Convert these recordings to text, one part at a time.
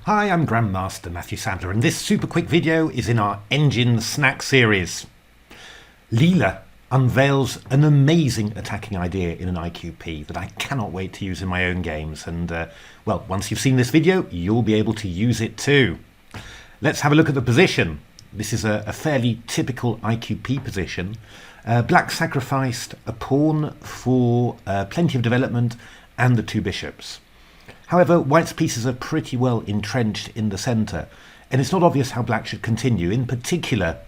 Hi, I'm Grandmaster Matthew Sadler, and this super quick video is in our Engine Snack series. Leela unveils an amazing attacking idea in an IQP that I cannot wait to use in my own games, and well, once you've seen this video, you'll be able to use it too. Let's have a look at the position. This is a fairly typical IQP position. Black sacrificed a pawn for plenty of development and the two bishops. However, white's pieces are pretty well entrenched in the centre, and it's not obvious how black should continue. In particular,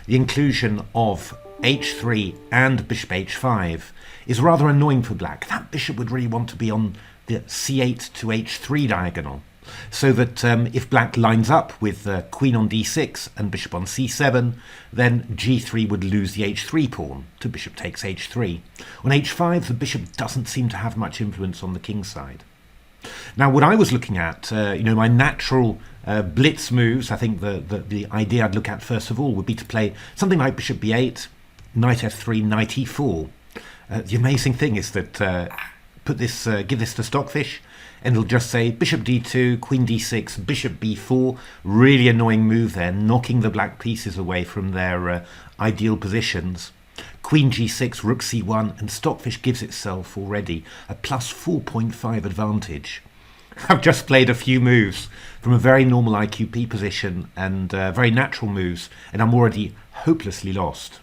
the inclusion of h3 and bishop h5 is rather annoying for black. That bishop would really want to be on the c8 to h3 diagonal, so that if black lines up with queen on d6 and bishop on c7, then g3 would lose the h3 pawn to bishop takes h3. On h5, the bishop doesn't seem to have much influence on the king side. Now, what I was looking at, my natural blitz moves, I think the idea I'd look at first of all would be to play something like bishop b8, knight f3, knight e4. The amazing thing is that give this to Stockfish, and it'll just say bishop d2, queen d6, bishop b4. Really annoying move there, knocking the black pieces away from their ideal positions. Queen g6, rook c1, and Stockfish gives itself already a plus 4.5 advantage. I've just played a few moves from a very normal IQP position and very natural moves, and I'm already hopelessly lost.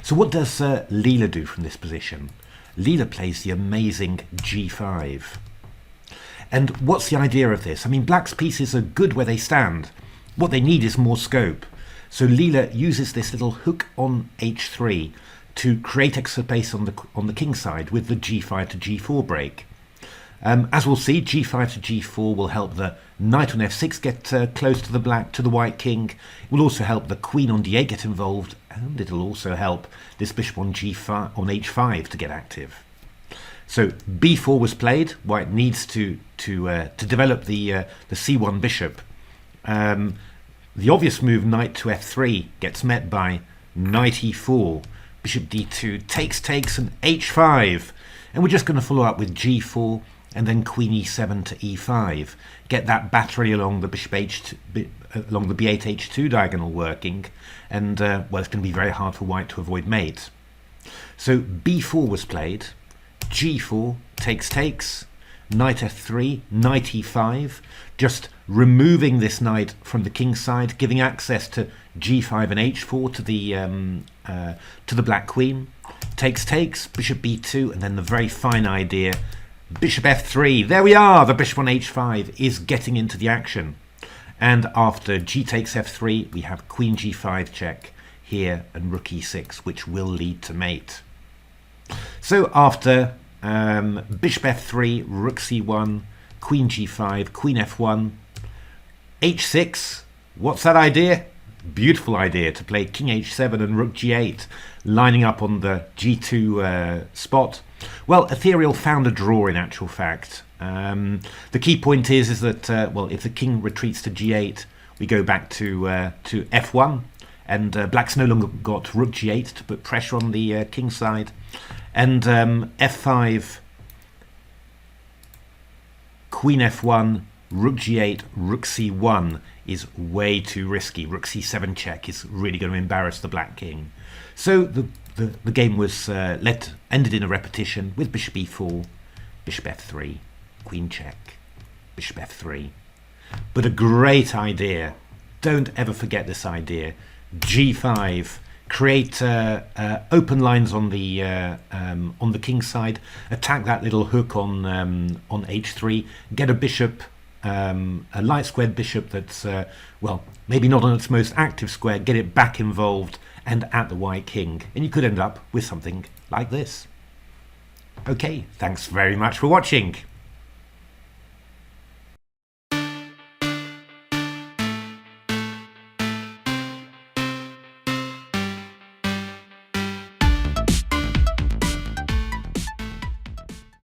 So what does Leela do from this position? Leela plays the amazing g5. And what's the idea of this? I mean, black's pieces are good where they stand. What they need is more scope. So Leela uses this little hook on h3 to create extra space on the king side with the g5 to g4 break. As we'll see, g5 to g4 will help the knight on f6 get close to the white king. It will also help the queen on d8 get involved, and it'll also help this bishop on g5 on h5 to get active. So b4 was played. White needs to develop the c1 bishop. The obvious move, knight to f3, gets met by knight e4, bishop d2, takes, and h5. And we're just going to follow up with g4 and then queen e7 to e5. Get that battery along the along the b8 h2 diagonal working, and well, it's going to be very hard for white to avoid mate. So b4 was played, g4, takes, knight f3, knight e5, just removing this knight from the king side, giving access to g5 and h4 to the black queen. Takes, bishop b2, and then the very fine idea, bishop f3. There we are, the bishop on h5 is getting into the action. And after g takes f3, we have queen g5 check here and rook e6, which will lead to mate. So after bishop f3, rook c1, queen g5, queen f1, h6. What's that idea? Beautiful idea to play king h7 and rook g8, lining up on the g2 spot. Well, Ethereal found a draw in actual fact. The key point is that well, if the king retreats to g8, we go back to f1, and black's no longer got rook g8 to put pressure on the king side, and f5, queen f1, rook g8, rook c1 is way too risky. Rook c7 check is really going to embarrass the black king. So the game was ended in a repetition with bishop e4, bishop f3, queen check, bishop f3. But a great idea. Don't ever forget this idea. g5. Create open lines on the king side. Attack that little hook on h3. Get a bishop, a light squared bishop that's well, maybe not on its most active square. Get it back involved and at the white king, and you could end up with something like this. Okay, thanks very much for watching.